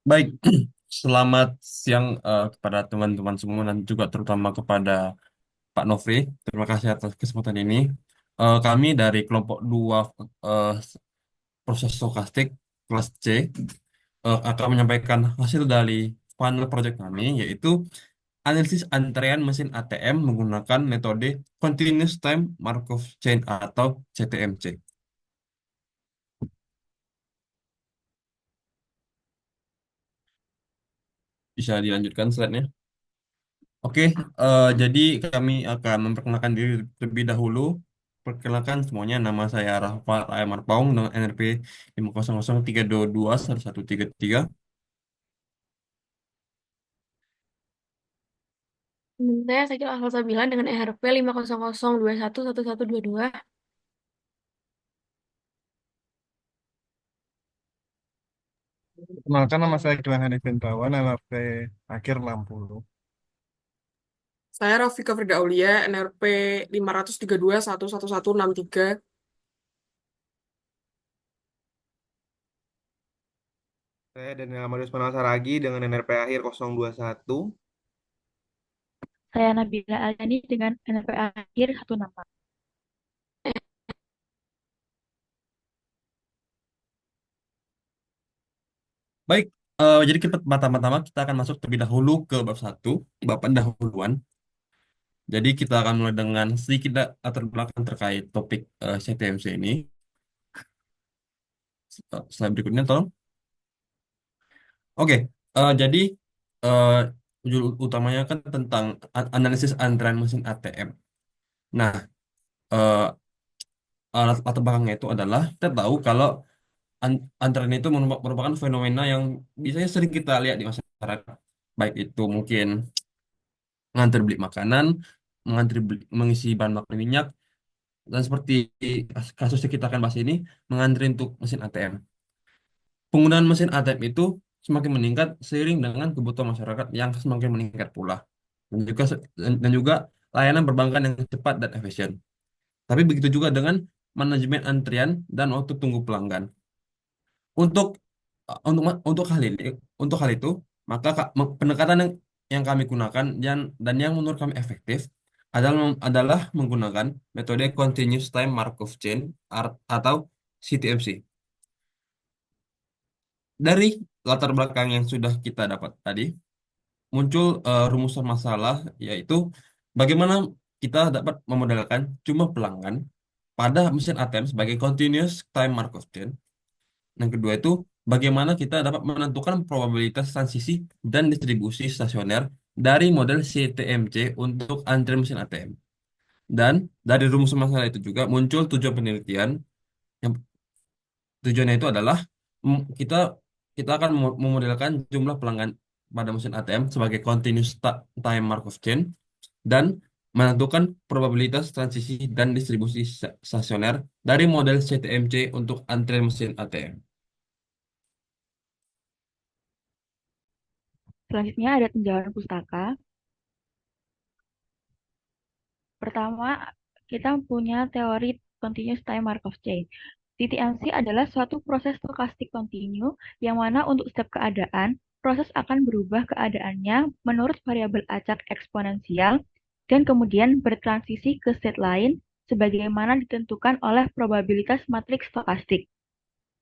Baik, selamat siang kepada teman-teman semua dan juga terutama kepada Pak Nofri. Terima kasih atas kesempatan ini. Kami dari kelompok 2 eh, proses stokastik kelas C akan menyampaikan hasil dari panel proyek kami, yaitu analisis antrean mesin ATM menggunakan metode Continuous Time Markov Chain atau CTMC. Bisa dilanjutkan slide-nya? Oke, jadi kami akan memperkenalkan diri terlebih dahulu. Perkenalkan semuanya, nama saya Rafael Ayamar Paung dengan NRP 500321133. Saya Sakil Alfa Sabila dengan ERP 500211122. Kenalkan nama saya Gilang Hanif Bintawan, LRT akhir 60. Saya Rafika Firda Aulia, NRP 532111163. Saya Daniel Amarius Manasaragi dengan NRP akhir 021. Saya Nabila Aljani dengan NPA akhir 16. Baik, jadi kita pertama-tama kita akan masuk terlebih dahulu ke bab satu, bab pendahuluan. Jadi kita akan mulai dengan sedikit latar belakang terkait topik CTMC ini. Slide berikutnya, tolong. Oke, jadi eh, judul utamanya kan tentang analisis antrean mesin ATM. Nah, eh, latar belakangnya itu adalah kita tahu kalau antrean itu merupakan fenomena yang biasanya sering kita lihat di masyarakat. Baik itu mungkin mengantri beli makanan, mengantri mengisi bahan bakar minyak, dan seperti kasus yang kita akan bahas ini, mengantri untuk mesin ATM. Penggunaan mesin ATM itu semakin meningkat seiring dengan kebutuhan masyarakat yang semakin meningkat pula. Dan juga layanan perbankan yang cepat dan efisien. Tapi begitu juga dengan manajemen antrian dan waktu tunggu pelanggan. Untuk untuk hal ini, untuk hal itu, maka pendekatan yang kami gunakan dan yang menurut kami efektif adalah menggunakan metode Continuous Time Markov Chain atau CTMC. Dari latar belakang yang sudah kita dapat tadi, muncul rumusan masalah, yaitu bagaimana kita dapat memodelkan jumlah pelanggan pada mesin ATM sebagai Continuous Time Markov Chain. Yang kedua itu, bagaimana kita dapat menentukan probabilitas transisi dan distribusi stasioner dari model CTMC untuk antrian mesin ATM. Dan dari rumus masalah itu juga muncul tujuan penelitian, yang tujuannya itu adalah kita kita akan memodelkan jumlah pelanggan pada mesin ATM sebagai continuous time Markov chain dan menentukan probabilitas transisi dan distribusi stasioner dari model CTMC untuk antrian mesin ATM. Selanjutnya ada tinjauan pustaka. Pertama, kita punya teori Continuous Time Markov Chain. TTMC adalah suatu proses stokastik kontinu yang mana untuk setiap keadaan, proses akan berubah keadaannya menurut variabel acak eksponensial dan kemudian bertransisi ke state lain sebagaimana ditentukan oleh probabilitas matriks stokastik.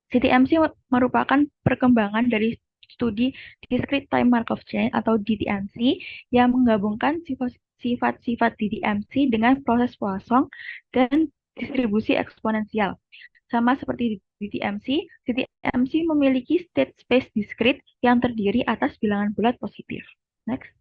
CTMC merupakan perkembangan dari studi Discrete Time Markov Chain atau DTMC yang menggabungkan sifat-sifat DTMC dengan proses Poisson dan distribusi eksponensial. Sama seperti DTMC, CTMC memiliki state space discrete yang terdiri atas bilangan bulat positif. Next.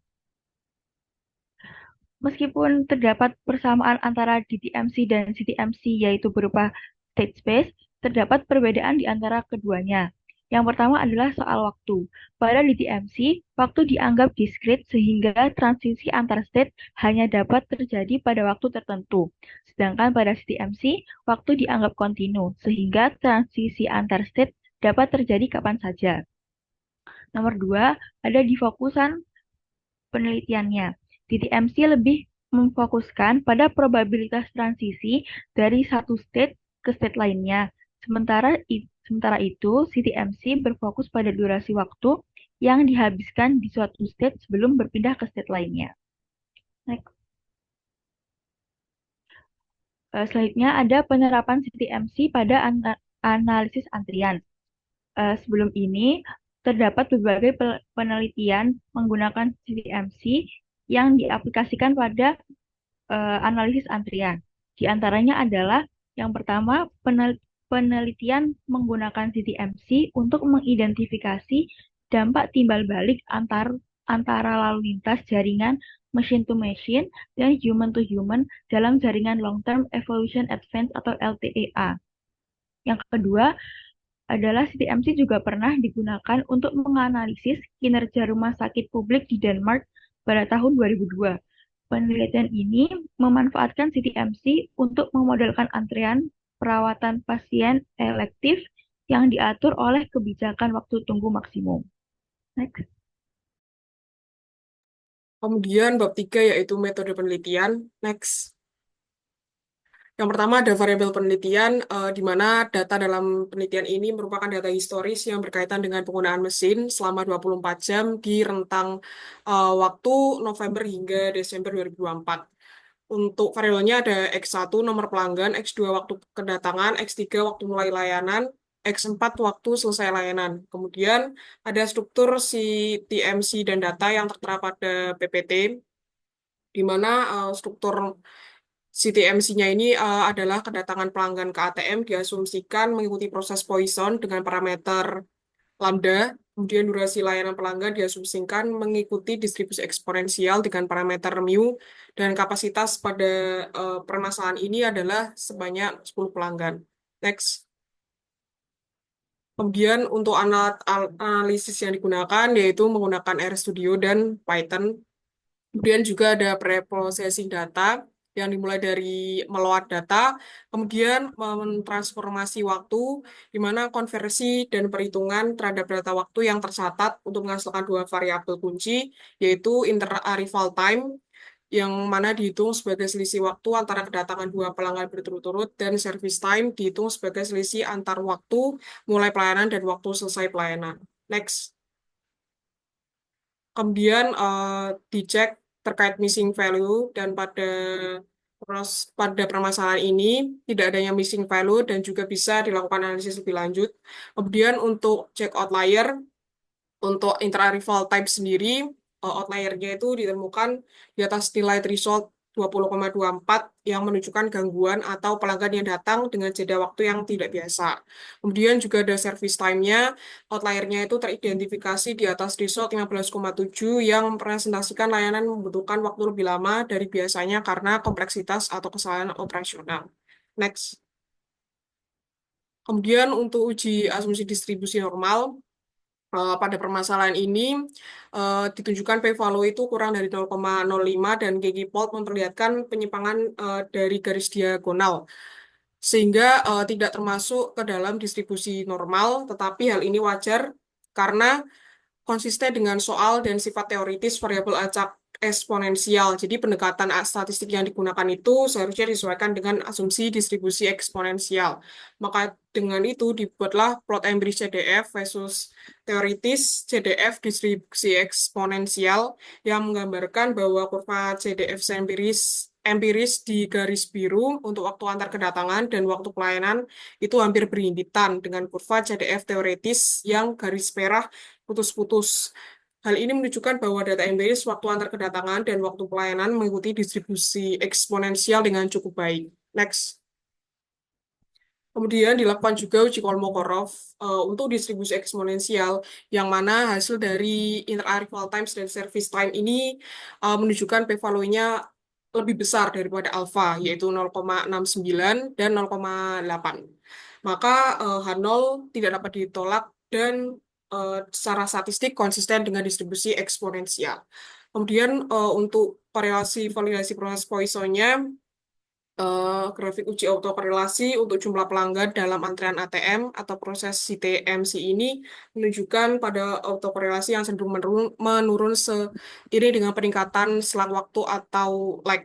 Meskipun terdapat persamaan antara DTMC dan CTMC yaitu berupa state space, terdapat perbedaan di antara keduanya. Yang pertama adalah soal waktu. Pada DTMC, waktu dianggap diskrit sehingga transisi antar state hanya dapat terjadi pada waktu tertentu. Sedangkan pada CTMC, waktu dianggap kontinu sehingga transisi antar state dapat terjadi kapan saja. Nomor dua, ada di fokusan penelitiannya. DTMC lebih memfokuskan pada probabilitas transisi dari satu state ke state lainnya. Sementara itu, CTMC berfokus pada durasi waktu yang dihabiskan di suatu state sebelum berpindah ke state lainnya. Next. Selanjutnya ada penerapan CTMC pada analisis antrian. Sebelum ini, terdapat berbagai penelitian menggunakan CTMC yang diaplikasikan pada analisis antrian. Di antaranya adalah yang pertama, penelitian menggunakan CTMC untuk mengidentifikasi dampak timbal balik antara lalu lintas jaringan machine to machine dan human to human dalam jaringan long term evolution advance atau LTEA. Yang kedua adalah CTMC juga pernah digunakan untuk menganalisis kinerja rumah sakit publik di Denmark pada tahun 2002. Penelitian ini memanfaatkan CTMC untuk memodelkan antrean perawatan pasien elektif yang diatur oleh kebijakan waktu tunggu maksimum. Next. Kemudian bab 3 yaitu metode penelitian. Next. Yang pertama ada variabel penelitian, di mana data dalam penelitian ini merupakan data historis yang berkaitan dengan penggunaan mesin selama 24 jam di rentang waktu November hingga Desember 2024. Untuk variabelnya ada X1 nomor pelanggan, X2 waktu kedatangan, X3 waktu mulai layanan, X4 waktu selesai layanan. Kemudian ada struktur si TMC dan data yang tertera pada PPT, di mana struktur CTMC-nya ini adalah kedatangan pelanggan ke ATM diasumsikan mengikuti proses Poisson dengan parameter lambda, kemudian durasi layanan pelanggan diasumsikan mengikuti distribusi eksponensial dengan parameter mu, dan kapasitas pada permasalahan ini adalah sebanyak 10 pelanggan. Next. Kemudian untuk analisis yang digunakan yaitu menggunakan RStudio dan Python. Kemudian juga ada pre-processing data yang dimulai dari meload data, kemudian mentransformasi waktu, di mana konversi dan perhitungan terhadap data waktu yang tercatat untuk menghasilkan dua variabel kunci, yaitu inter-arrival time, yang mana dihitung sebagai selisih waktu antara kedatangan dua pelanggan berturut-turut, dan service time dihitung sebagai selisih antar waktu mulai pelayanan dan waktu selesai pelayanan. Next. Kemudian dicek terkait missing value, dan pada permasalahan ini tidak adanya missing value dan juga bisa dilakukan analisis lebih lanjut. Kemudian untuk cek outlier, untuk inter-arrival type sendiri, outliernya itu ditemukan di atas nilai threshold 20,24 yang menunjukkan gangguan atau pelanggan yang datang dengan jeda waktu yang tidak biasa. Kemudian juga ada service time-nya, outliernya itu teridentifikasi di atas threshold 15,7 yang mempresentasikan layanan membutuhkan waktu lebih lama dari biasanya karena kompleksitas atau kesalahan operasional. Next. Kemudian untuk uji asumsi distribusi normal, pada permasalahan ini ditunjukkan p-value itu kurang dari 0,05 dan ggplot memperlihatkan penyimpangan dari garis diagonal, sehingga tidak termasuk ke dalam distribusi normal, tetapi hal ini wajar karena konsisten dengan soal dan sifat teoritis variabel acak eksponensial. Jadi pendekatan statistik yang digunakan itu seharusnya disesuaikan dengan asumsi distribusi eksponensial. Maka dengan itu dibuatlah plot empiris CDF versus teoritis CDF distribusi eksponensial yang menggambarkan bahwa kurva CDF empiris di garis biru untuk waktu antar kedatangan dan waktu pelayanan itu hampir berhimpitan dengan kurva CDF teoritis yang garis merah putus-putus. Hal ini menunjukkan bahwa data empiris waktu antar kedatangan dan waktu pelayanan mengikuti distribusi eksponensial dengan cukup baik. Next. Kemudian dilakukan juga uji Kolmogorov untuk distribusi eksponensial, yang mana hasil dari inter-arrival times dan service time ini menunjukkan p-value-nya lebih besar daripada alfa, yaitu 0,69 dan 0,8. Maka H0 tidak dapat ditolak dan secara statistik konsisten dengan distribusi eksponensial. Kemudian untuk validasi proses Poisson-nya, grafik uji autokorelasi untuk jumlah pelanggan dalam antrean ATM atau proses CTMC ini menunjukkan pada autokorelasi yang cenderung menurun seiring dengan peningkatan selang waktu atau lag,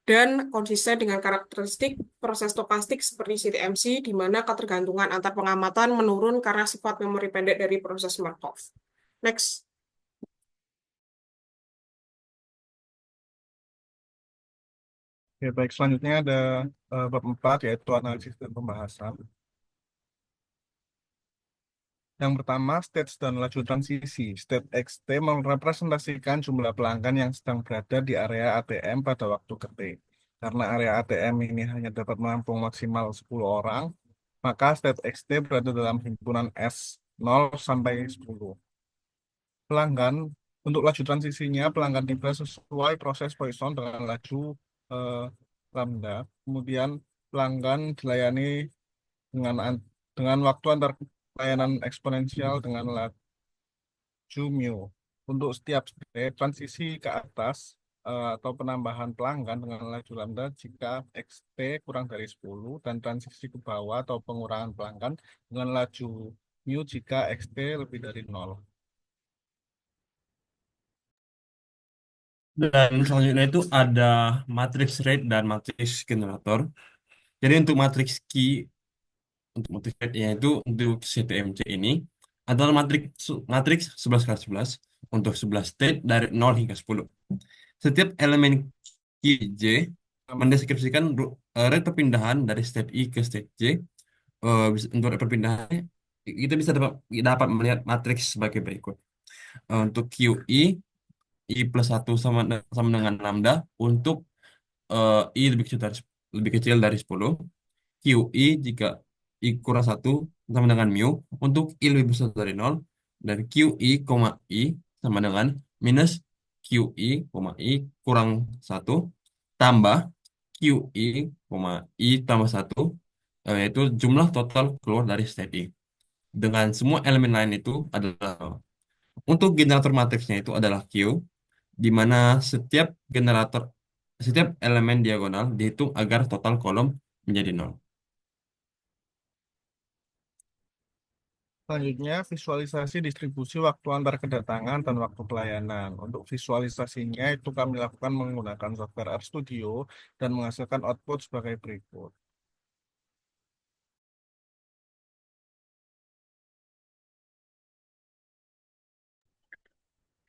dan konsisten dengan karakteristik proses stokastik seperti CTMC, di mana ketergantungan antar pengamatan menurun karena sifat memori pendek dari proses Markov. Next. Oke, baik. Selanjutnya ada bab 4 yaitu analisis dan pembahasan. Yang pertama, stage dan laju transisi. State XT merepresentasikan jumlah pelanggan yang sedang berada di area ATM pada waktu ketik. Karena area ATM ini hanya dapat menampung maksimal 10 orang, maka state XT berada dalam himpunan S0 sampai 10. Pelanggan, untuk laju transisinya, pelanggan tiba sesuai proses Poisson dengan laju eh, lambda. Kemudian pelanggan dilayani dengan dengan waktu antar layanan eksponensial dengan laju mu. Untuk setiap state, transisi ke atas atau penambahan pelanggan dengan laju lambda jika XT kurang dari 10 dan transisi ke bawah atau pengurangan pelanggan dengan laju mu jika XT lebih dari 0. Dan selanjutnya itu ada matrix rate dan matrix generator. Jadi untuk matrix rate yaitu untuk CTMC ini adalah matrix 11 kali 11 untuk 11 state dari 0 hingga 10. Setiap elemen Kj mendeskripsikan rate perpindahan dari state I ke state J. Untuk rate perpindahannya kita bisa dapat melihat matriks sebagai berikut. Untuk QI I plus 1 sama dengan lambda untuk I lebih kecil dari 10. QI jika I kurang 1 sama dengan mu untuk I lebih besar dari 0. Dan QI, I sama dengan minus QI, I kurang 1 tambah QI, I tambah 1 yaitu jumlah total keluar dari state I. Dengan semua elemen lain itu adalah untuk generator matriksnya itu adalah Q, di mana setiap elemen diagonal dihitung agar total kolom menjadi 0. Selanjutnya, visualisasi distribusi waktu antar kedatangan dan waktu pelayanan. Untuk visualisasinya itu kami lakukan menggunakan software RStudio dan menghasilkan output sebagai berikut.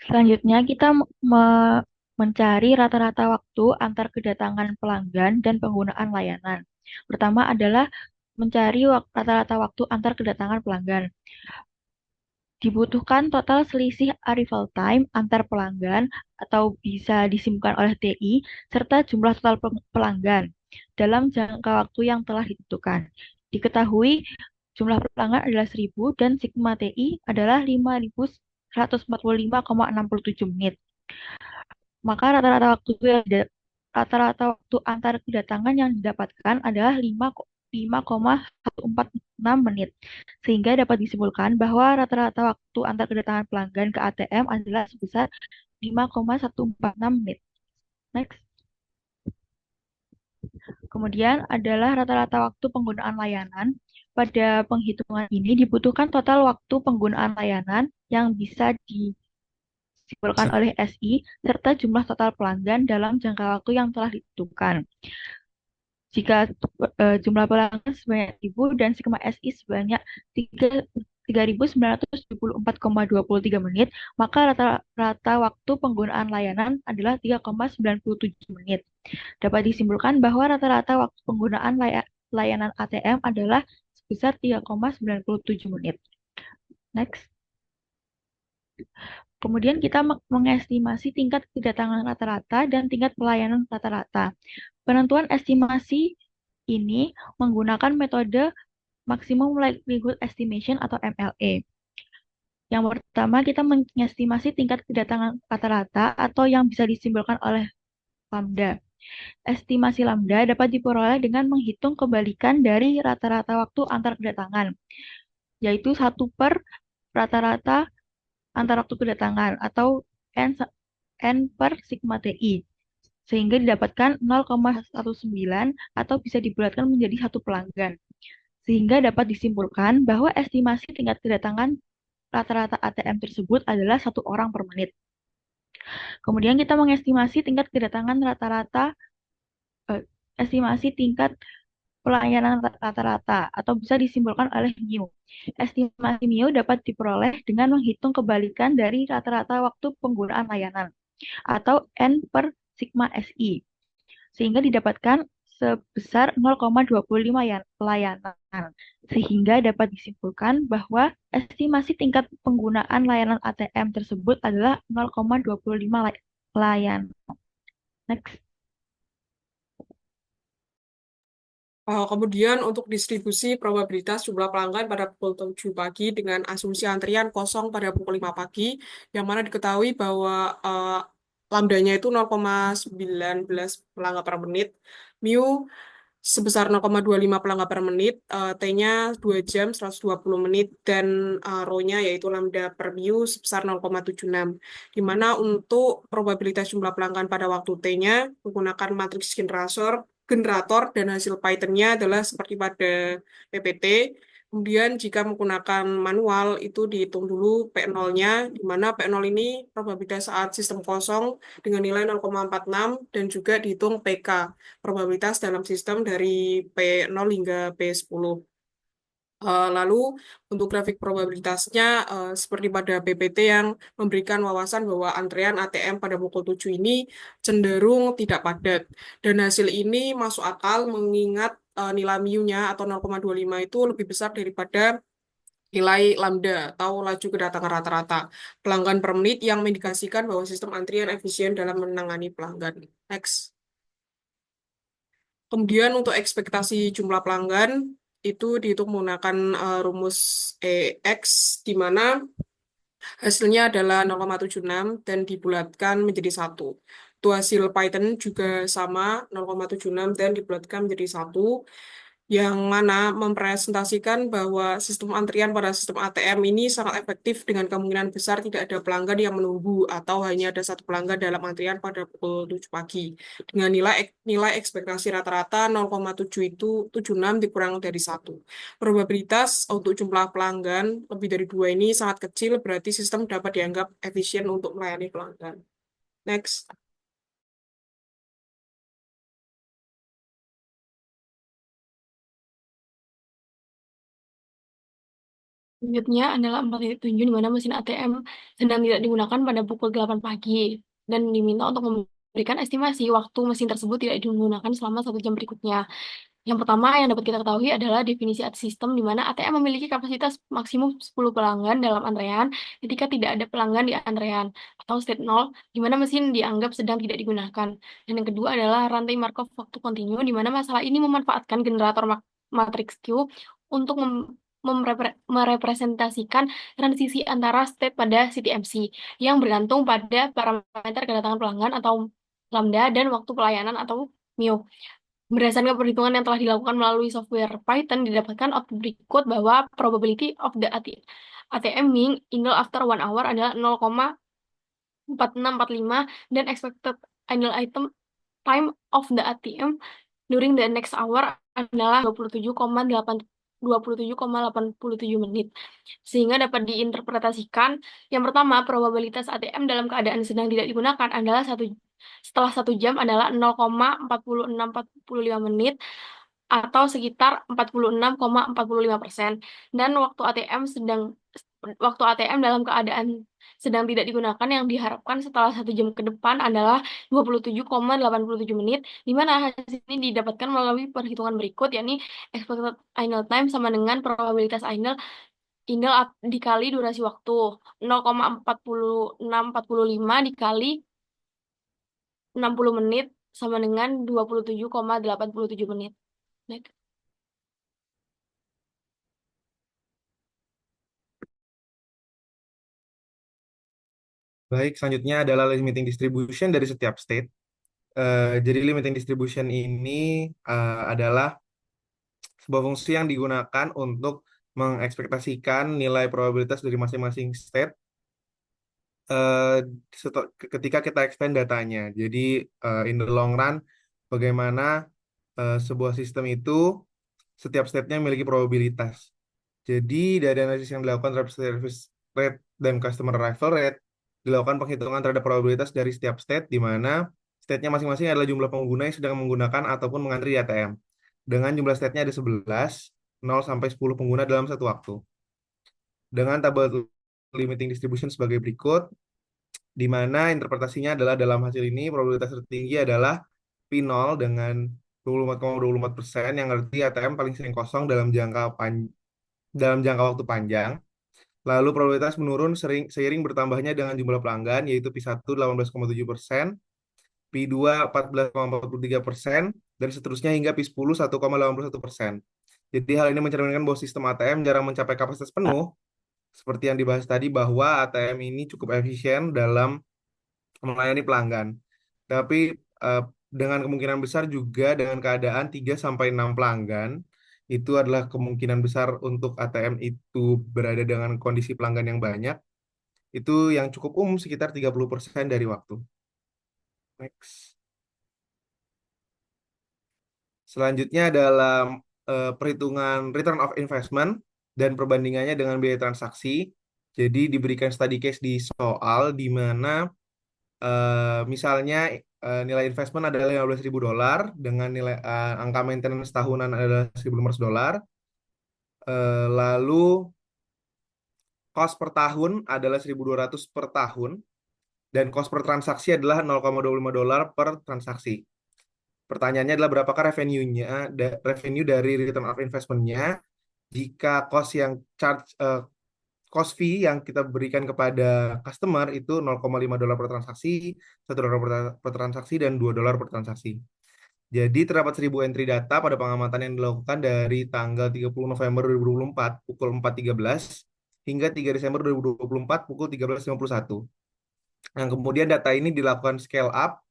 Selanjutnya kita mencari rata-rata waktu antar kedatangan pelanggan dan penggunaan layanan. Pertama adalah mencari rata-rata waktu antar kedatangan pelanggan. Dibutuhkan total selisih arrival time antar pelanggan atau bisa disimpulkan oleh TI serta jumlah total pelanggan dalam jangka waktu yang telah ditentukan. Diketahui jumlah pelanggan adalah 1000 dan sigma TI adalah 5145,67 menit. Maka rata-rata waktu antar kedatangan yang didapatkan adalah 5,146 menit. Sehingga dapat disimpulkan bahwa rata-rata waktu antar kedatangan pelanggan ke ATM adalah sebesar 5,146 menit. Next. Kemudian adalah rata-rata waktu penggunaan layanan. Pada penghitungan ini dibutuhkan total waktu penggunaan layanan yang bisa disimpulkan oleh SI serta jumlah total pelanggan dalam jangka waktu yang telah ditentukan. Jika jumlah pelanggan sebanyak 1000 dan sigma SI sebanyak 3.974,23 menit, maka rata-rata waktu penggunaan layanan adalah 3,97 menit. Dapat disimpulkan bahwa rata-rata waktu penggunaan layanan ATM adalah sebesar 3,97 menit. Next. Kemudian kita mengestimasi tingkat kedatangan rata-rata dan tingkat pelayanan rata-rata. Penentuan estimasi ini menggunakan metode Maximum Likelihood Estimation atau MLE. Yang pertama, kita mengestimasi tingkat kedatangan rata-rata atau yang bisa disimpulkan oleh lambda. Estimasi lambda dapat diperoleh dengan menghitung kebalikan dari rata-rata waktu antar kedatangan, yaitu 1 per rata-rata antar waktu kedatangan atau N per sigma TI. Sehingga didapatkan 0,19 atau bisa dibulatkan menjadi 1 pelanggan. Sehingga dapat disimpulkan bahwa estimasi tingkat kedatangan rata-rata ATM tersebut adalah 1 orang per menit. Kemudian kita mengestimasi tingkat kedatangan rata-rata, estimasi tingkat pelayanan rata-rata atau bisa disimpulkan oleh mu. Estimasi mu dapat diperoleh dengan menghitung kebalikan dari rata-rata waktu penggunaan layanan atau N per sigma SI. sehingga didapatkan sebesar 0,25 layanan, sehingga dapat disimpulkan bahwa estimasi tingkat penggunaan layanan ATM tersebut adalah 0,25 layanan. Next. Kemudian untuk distribusi probabilitas jumlah pelanggan pada pukul 7 pagi dengan asumsi antrian kosong pada pukul 5 pagi, yang mana diketahui bahwa lambdanya itu 0,19 pelanggan per menit, mu sebesar 0,25 pelanggan per menit, T-nya 2 jam 120 menit, dan rho-nya yaitu lambda per mu sebesar 0,76. Di mana untuk probabilitas jumlah pelanggan pada waktu T-nya menggunakan matriks generator dan hasil Python-nya adalah seperti pada PPT. Kemudian jika menggunakan manual itu dihitung dulu P0-nya, di mana P0 ini probabilitas saat sistem kosong dengan nilai 0,46 dan juga dihitung PK, probabilitas dalam sistem dari P0 hingga P10. Lalu untuk grafik probabilitasnya seperti pada PPT yang memberikan wawasan bahwa antrean ATM pada pukul 7 ini cenderung tidak padat. Dan hasil ini masuk akal mengingat nilai mu-nya atau 0,25 itu lebih besar daripada nilai lambda atau laju kedatangan rata-rata pelanggan per menit yang mengindikasikan bahwa sistem antrian efisien dalam menangani pelanggan. Next. Kemudian untuk ekspektasi jumlah pelanggan itu dihitung menggunakan rumus EX, di mana hasilnya adalah 0,76 dan dibulatkan menjadi 1. Itu hasil Python juga sama 0,76 dan dibulatkan menjadi 1, yang mana mempresentasikan bahwa sistem antrian pada sistem ATM ini sangat efektif dengan kemungkinan besar tidak ada pelanggan yang menunggu atau hanya ada satu pelanggan dalam antrian pada pukul 7 pagi. Dengan nilai ekspektasi rata-rata 0,76 dikurang dari 1. Probabilitas untuk jumlah pelanggan lebih dari 2 ini sangat kecil, berarti sistem dapat dianggap efisien untuk melayani pelanggan. Next. Selanjutnya adalah 4 titik tunjuk di mana mesin ATM sedang tidak digunakan pada pukul 8 pagi dan diminta untuk memberikan estimasi waktu mesin tersebut tidak digunakan selama 1 jam berikutnya. Yang pertama yang dapat kita ketahui adalah definisi sistem di mana ATM memiliki kapasitas maksimum 10 pelanggan dalam antrean ketika tidak ada pelanggan di antrean, atau state 0, di mana mesin dianggap sedang tidak digunakan. Dan yang kedua adalah rantai Markov waktu kontinu, di mana masalah ini memanfaatkan generator matriks Q untuk merepresentasikan transisi antara state pada CTMC yang bergantung pada parameter kedatangan pelanggan atau lambda dan waktu pelayanan atau mu. Berdasarkan perhitungan yang telah dilakukan melalui software Python, didapatkan output berikut bahwa probability of the ATM being idle after 1 hour adalah 0,4645 dan expected idle time of the ATM during the next hour adalah 27,87 menit. Sehingga dapat diinterpretasikan, yang pertama, probabilitas ATM dalam keadaan sedang tidak digunakan adalah setelah 1 jam adalah 0,4645 menit atau sekitar 46,45%. Dan waktu ATM dalam keadaan sedang tidak digunakan yang diharapkan setelah 1 jam ke depan adalah 27,87 menit, di mana hasil ini didapatkan melalui perhitungan berikut, yakni expected idle time sama dengan probabilitas idle dikali durasi waktu 0,4645 dikali 60 menit sama dengan 27,87 menit. Next. Baik, selanjutnya adalah limiting distribution dari setiap state. Jadi limiting distribution ini adalah sebuah fungsi yang digunakan untuk mengekspektasikan nilai probabilitas dari masing-masing state ketika kita extend datanya. Jadi in the long run, bagaimana sebuah sistem itu setiap state-nya memiliki probabilitas. Jadi dari analisis yang dilakukan terhadap service rate dan customer arrival rate, dilakukan penghitungan terhadap probabilitas dari setiap state, di mana state-nya masing-masing adalah jumlah pengguna yang sedang menggunakan ataupun mengantri di ATM. Dengan jumlah state-nya ada 11, 0 sampai 10 pengguna dalam satu waktu. Dengan tabel limiting distribution sebagai berikut, di mana interpretasinya adalah dalam hasil ini probabilitas tertinggi adalah P0 dengan 24,24%, yang arti ATM paling sering kosong dalam jangka waktu panjang. Lalu probabilitas menurun seiring bertambahnya dengan jumlah pelanggan, yaitu P1 18,7%, P2 14,43%, dan seterusnya hingga P10 1,81%. Jadi hal ini mencerminkan bahwa sistem ATM jarang mencapai kapasitas penuh, seperti yang dibahas tadi bahwa ATM ini cukup efisien dalam melayani pelanggan. Tapi eh, dengan kemungkinan besar juga dengan keadaan 3 sampai 6 pelanggan, itu adalah kemungkinan besar untuk ATM itu berada dengan kondisi pelanggan yang banyak, itu yang cukup umum sekitar 30% dari waktu. Next. Selanjutnya adalah perhitungan return of investment dan perbandingannya dengan biaya transaksi. Jadi diberikan study case di soal di mana misalnya nilai investment adalah $15.000 dengan nilai angka maintenance tahunan adalah $1.500. Lalu cost per tahun adalah 1.200 per tahun dan cost per transaksi adalah $0,25 per transaksi. Pertanyaannya adalah berapakah revenue dari return of investment-nya jika cost fee yang kita berikan kepada customer itu $0,5 per transaksi, $1 per transaksi, dan $2 per transaksi. Jadi terdapat 1.000 entry data pada pengamatan yang dilakukan dari tanggal 30 November 2024 pukul 4.13 hingga 3 Desember 2024 pukul 13.51. Yang kemudian data ini dilakukan scale up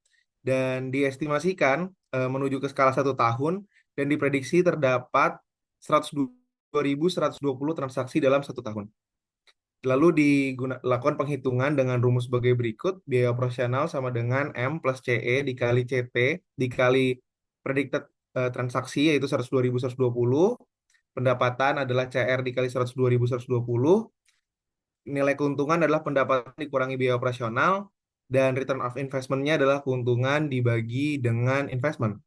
dan diestimasikan menuju ke skala 1 tahun dan diprediksi terdapat 102.120 transaksi dalam 1 tahun. Lalu dilakukan penghitungan dengan rumus sebagai berikut. Biaya operasional sama dengan M plus CE dikali CT dikali predicted transaksi, yaitu 102.120. Pendapatan adalah CR dikali 102.120. Nilai keuntungan adalah pendapatan dikurangi biaya operasional. Dan return of investment-nya adalah keuntungan dibagi dengan investment.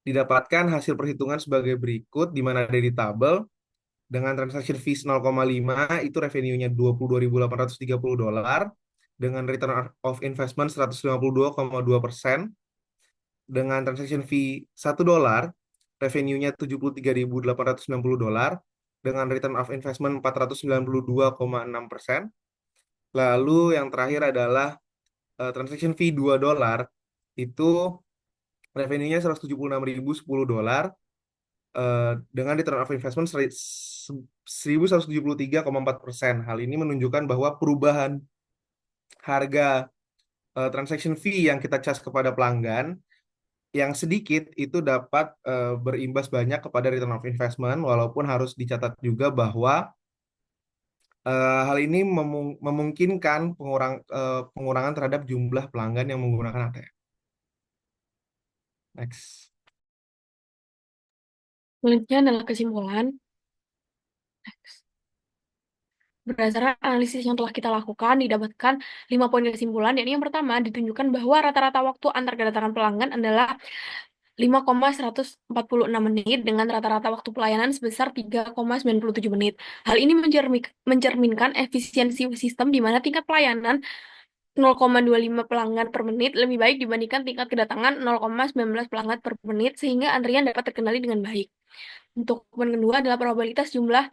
Didapatkan hasil perhitungan sebagai berikut, di mana ada di tabel. Dengan transaction fees 0,5 itu revenue-nya $22.830, dengan return of investment 152,2%. Dengan transaction fee $1, revenue-nya $73.890, dengan return of investment 492,6%. Lalu yang terakhir adalah transaction fee $2, itu revenue-nya $176.010, dengan return of investment 1.173,4%. Hal ini menunjukkan bahwa perubahan harga transaction fee yang kita cas kepada pelanggan yang sedikit itu dapat berimbas banyak kepada return of investment, walaupun harus dicatat juga bahwa hal ini memungkinkan pengurangan terhadap jumlah pelanggan yang menggunakan ATM. Next. Selanjutnya adalah kesimpulan. Berdasarkan analisis yang telah kita lakukan, didapatkan 5 poin kesimpulan, yakni yang pertama, ditunjukkan bahwa rata-rata waktu antar kedatangan pelanggan adalah 5,146 menit dengan rata-rata waktu pelayanan sebesar 3,97 menit. Hal ini mencerminkan efisiensi sistem di mana tingkat pelayanan 0,25 pelanggan per menit lebih baik dibandingkan tingkat kedatangan 0,19 pelanggan per menit, sehingga antrian dapat terkendali dengan baik. Untuk poin kedua adalah probabilitas jumlah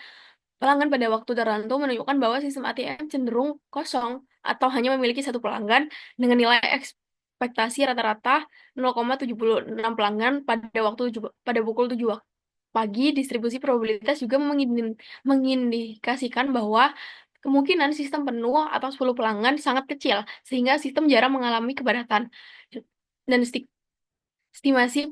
pelanggan pada waktu tertentu menunjukkan bahwa sistem ATM cenderung kosong atau hanya memiliki satu pelanggan dengan nilai ekspektasi rata-rata 0,76 pelanggan pada pukul 7 pagi. Distribusi probabilitas juga mengindikasikan bahwa kemungkinan sistem penuh atau 10 pelanggan sangat kecil, sehingga sistem jarang mengalami kepadatan. Dan estimasi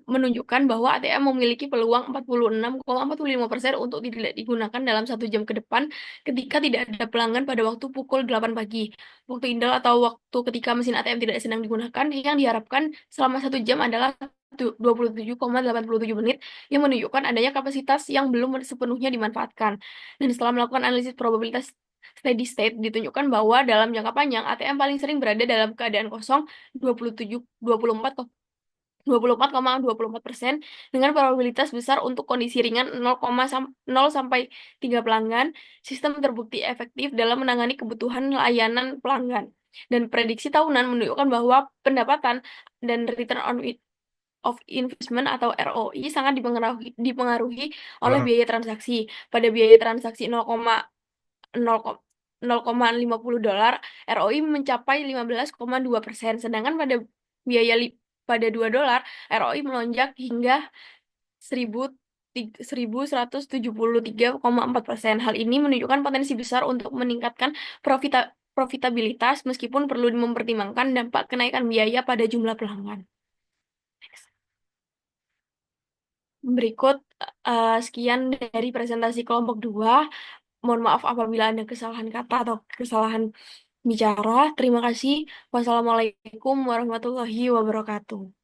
menunjukkan bahwa ATM memiliki peluang 46,45% untuk tidak digunakan dalam 1 jam ke depan ketika tidak ada pelanggan pada waktu pukul 8 pagi. Waktu ideal atau waktu ketika mesin ATM tidak sedang digunakan yang diharapkan selama 1 jam adalah 27,87 menit, yang menunjukkan adanya kapasitas yang belum sepenuhnya dimanfaatkan. Dan setelah melakukan analisis probabilitas steady state, ditunjukkan bahwa dalam jangka panjang ATM paling sering berada dalam keadaan kosong 24,24% dengan probabilitas besar untuk kondisi ringan 0 sampai 3 pelanggan. Sistem terbukti efektif dalam menangani kebutuhan layanan pelanggan. Dan prediksi tahunan menunjukkan bahwa pendapatan dan return on of investment atau ROI sangat dipengaruhi oleh Ah, biaya transaksi. Pada biaya transaksi 0,50 dolar, ROI mencapai 15,2%. Sedangkan pada biaya pada $2, ROI melonjak hingga 1173,4%. Hal ini menunjukkan potensi besar untuk meningkatkan profitabilitas meskipun perlu mempertimbangkan dampak kenaikan biaya pada jumlah pelanggan. Berikut sekian dari presentasi kelompok 2. Mohon maaf apabila ada kesalahan kata atau kesalahan bicara. Terima kasih. Wassalamualaikum warahmatullahi wabarakatuh.